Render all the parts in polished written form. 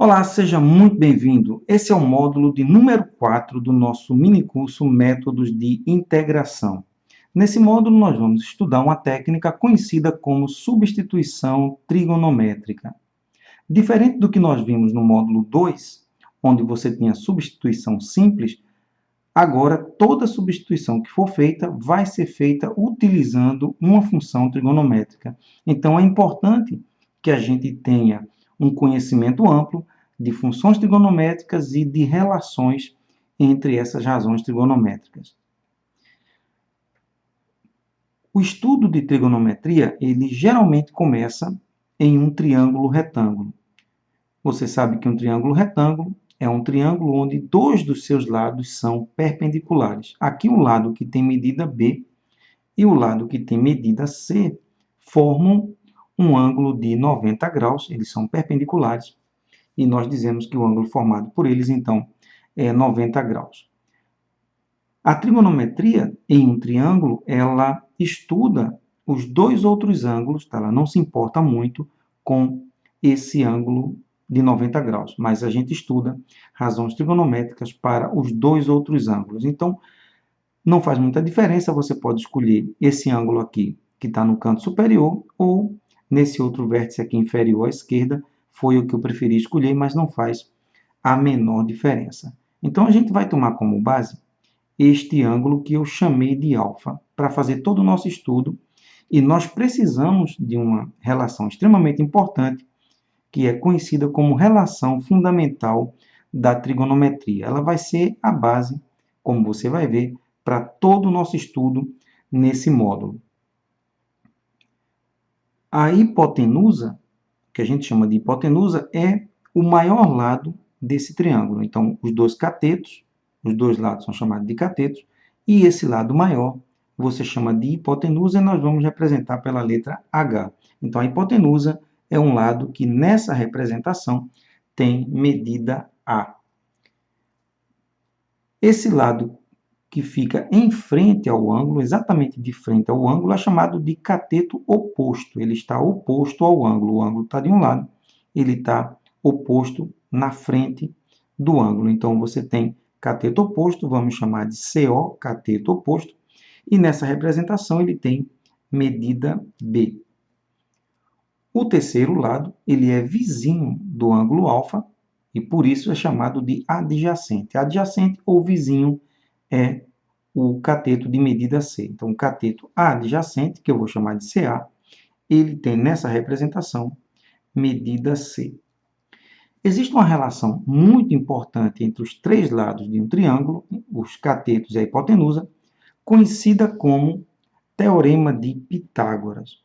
Olá, seja muito bem-vindo. Esse é o módulo de número 4 do nosso minicurso Métodos de Integração. Nesse módulo, nós vamos estudar uma técnica conhecida como substituição trigonométrica. Diferente do que nós vimos no módulo 2, onde você tinha substituição simples, agora toda substituição que for feita vai ser feita utilizando uma função trigonométrica. Então, é importante que a gente tenha um conhecimento amplo de funções trigonométricas e de relações entre essas razões trigonométricas. O estudo de trigonometria, ele geralmente começa em um triângulo retângulo. Você sabe que um triângulo retângulo é um triângulo onde dois dos seus lados são perpendiculares. Aqui o lado que tem medida B e o lado que tem medida C formam um ângulo de 90 graus, eles são perpendiculares, e nós dizemos que o ângulo formado por eles, então, é 90 graus. A trigonometria em um triângulo, ela estuda os dois outros ângulos, tá? Ela não se importa muito com esse ângulo de 90 graus, mas a gente estuda razões trigonométricas para os dois outros ângulos. Então, não faz muita diferença, você pode escolher esse ângulo aqui, que está no canto superior, ou nesse outro vértice aqui inferior à esquerda, foi o que eu preferi escolher, mas não faz a menor diferença. Então, a gente vai tomar como base este ângulo que eu chamei de alfa, para fazer todo o nosso estudo, e nós precisamos de uma relação extremamente importante, que é conhecida como relação fundamental da trigonometria. Ela vai ser a base, como você vai ver, para todo o nosso estudo nesse módulo. A hipotenusa, que a gente chama de hipotenusa, é o maior lado desse triângulo. Então, os dois catetos, os dois lados são chamados de catetos, e esse lado maior você chama de hipotenusa, e nós vamos representar pela letra H. Então, a hipotenusa é um lado que, nessa representação, tem medida A. Esse lado que fica em frente ao ângulo, exatamente de frente ao ângulo, é chamado de cateto oposto. Ele está oposto ao ângulo. O ângulo está de um lado, ele está oposto na frente do ângulo. Então, você tem cateto oposto, vamos chamar de CO, cateto oposto, e nessa representação ele tem medida B. O terceiro lado, ele é vizinho do ângulo alfa, e por isso é chamado de adjacente. Adjacente ou vizinho é o cateto de medida C. Então, o cateto adjacente, que eu vou chamar de CA, ele tem nessa representação medida C. Existe uma relação muito importante entre os três lados de um triângulo, os catetos e a hipotenusa, conhecida como Teorema de Pitágoras.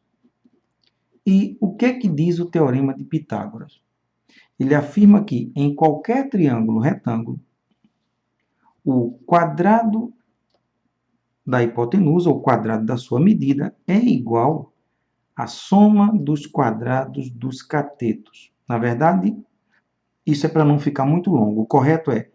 E o que é que diz o Teorema de Pitágoras? Ele afirma que em qualquer triângulo retângulo, o quadrado da hipotenusa, ou quadrado da sua medida, é igual à soma dos quadrados dos catetos. Na verdade, isso é para não ficar muito longo. O correto é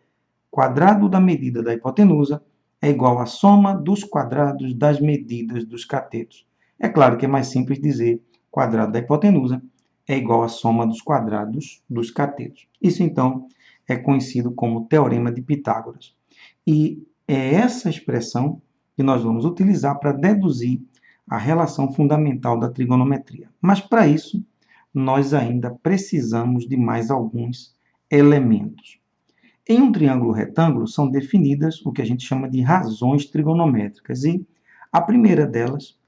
quadrado da medida da hipotenusa é igual à soma dos quadrados das medidas dos catetos. É claro que é mais simples dizer quadrado da hipotenusa é igual à soma dos quadrados dos catetos. Isso, então, é conhecido como Teorema de Pitágoras. E é essa expressão que nós vamos utilizar para deduzir a relação fundamental da trigonometria. Mas, para isso, nós ainda precisamos de mais alguns elementos. Em um triângulo retângulo são definidas o que a gente chama de razões trigonométricas, e a primeira delas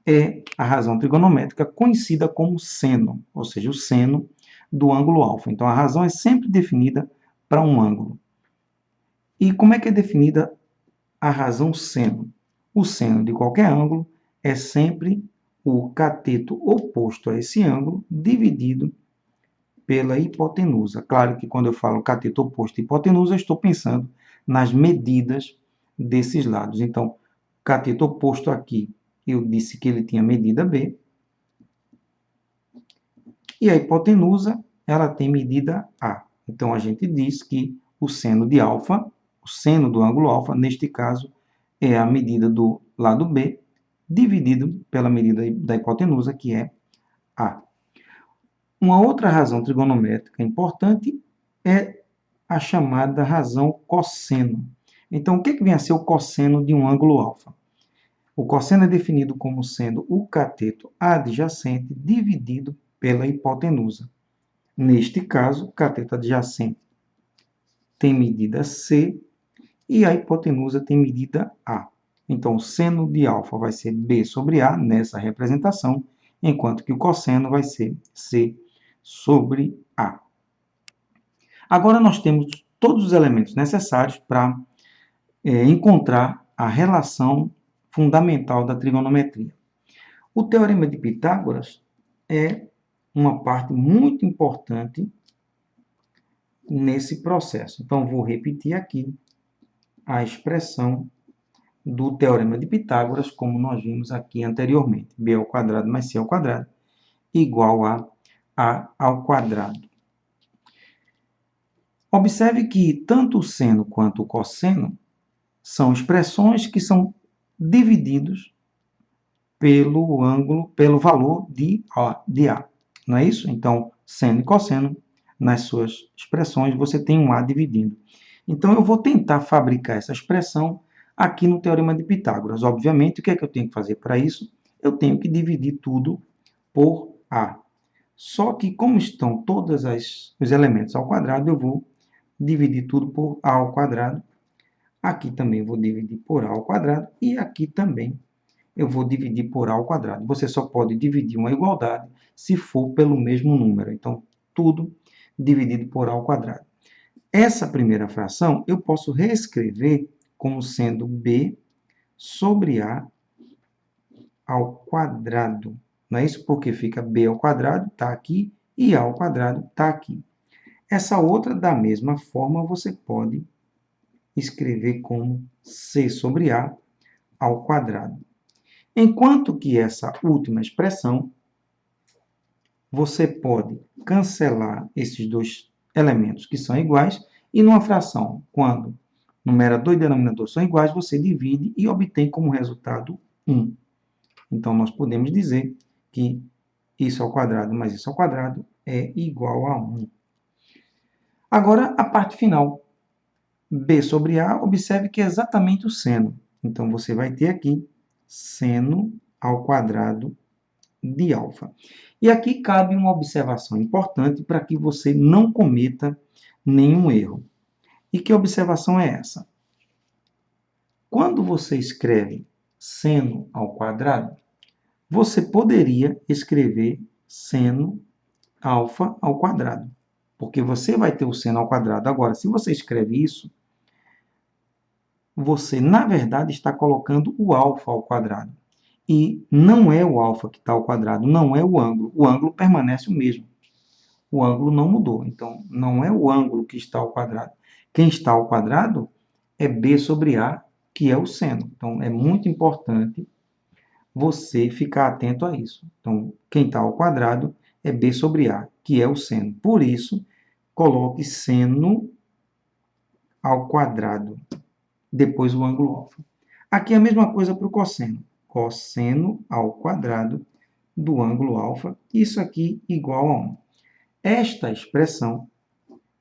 é a razão trigonométrica conhecida como seno, ou seja, o seno do ângulo alfa. Então, a razão é sempre definida para um ângulo. E como é que é definida a razão seno? O seno de qualquer ângulo é sempre o cateto oposto a esse ângulo dividido pela hipotenusa. Claro que quando eu falo cateto oposto e hipotenusa, eu estou pensando nas medidas desses lados. Então, cateto oposto aqui, eu disse que ele tinha medida B. E a hipotenusa, ela tem medida A. Então, a gente diz que o seno de alfa, o seno do ângulo alfa, neste caso, é a medida do lado B, dividido pela medida da hipotenusa, que é A. Uma outra razão trigonométrica importante é a chamada razão cosseno. Então, o que vem a ser o cosseno de um ângulo alfa? O cosseno é definido como sendo o cateto adjacente dividido pela hipotenusa. Neste caso, o cateto adjacente tem medida C e a hipotenusa tem medida A. Então, o seno de alfa vai ser B sobre A nessa representação, enquanto que o cosseno vai ser C sobre A. Agora nós temos todos os elementos necessários para encontrar a relação fundamental da trigonometria. O teorema de Pitágoras é uma parte muito importante nesse processo. Então, vou repetir aqui a expressão do teorema de Pitágoras, como nós vimos aqui anteriormente. B ao quadrado mais C ao quadrado igual a A ao quadrado. Observe que tanto o seno quanto o cosseno são expressões que são divididos pelo ângulo, pelo valor de A. Não é isso? Então, seno e cosseno, nas suas expressões, você tem um A dividindo. Então, eu vou tentar fabricar essa expressão aqui no Teorema de Pitágoras. Obviamente, o que é que eu tenho que fazer para isso? Eu tenho que dividir tudo por A. Só que, como estão todos os elementos ao quadrado, eu vou dividir tudo por A ao quadrado. Aqui também vou dividir por A ao quadrado. E aqui também eu vou dividir por A ao quadrado. Você só pode dividir uma igualdade se for pelo mesmo número. Então, tudo dividido por A ao quadrado. Essa primeira fração eu posso reescrever como sendo B sobre A ao quadrado. Não é isso? Porque fica B ao quadrado, está aqui, e A ao quadrado está aqui. Essa outra, da mesma forma, você pode escrever como C sobre A ao quadrado. Enquanto que essa última expressão, você pode cancelar esses dois elementos que são iguais, e numa fração, quando numerador e denominador são iguais, você divide e obtém como resultado 1. Então, nós podemos dizer que isso ao quadrado mais isso ao quadrado é igual a 1. Agora, a parte final. B sobre A, observe que é exatamente o seno. Então, você vai ter aqui seno ao quadrado de alfa. E aqui cabe uma observação importante para que você não cometa nenhum erro. E que observação é essa? Quando você escreve seno ao quadrado, você poderia escrever seno alfa ao quadrado, porque você vai ter o seno ao quadrado. Agora, se você escreve isso, você, na verdade, está colocando o alfa ao quadrado. E não é o alfa que está ao quadrado, não é o ângulo. O ângulo permanece o mesmo. O ângulo não mudou. Então, não é o ângulo que está ao quadrado. Quem está ao quadrado é B sobre A, que é o seno. Então, é muito importante você ficar atento a isso. Então, quem está ao quadrado é B sobre A, que é o seno. Por isso, coloque seno ao quadrado, depois o ângulo alfa. Aqui é a mesma coisa para o cosseno. Cosseno ao quadrado do ângulo alfa, isso aqui igual a 1. Esta expressão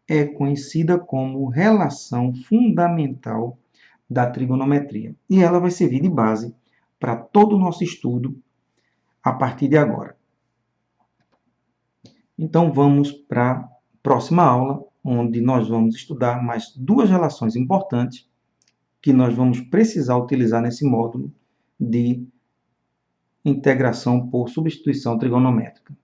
é conhecida como relação fundamental da trigonometria. E ela vai servir de base para todo o nosso estudo a partir de agora. Então, vamos para a próxima aula, onde nós vamos estudar mais duas relações importantes que nós vamos precisar utilizar nesse módulo de integração por substituição trigonométrica.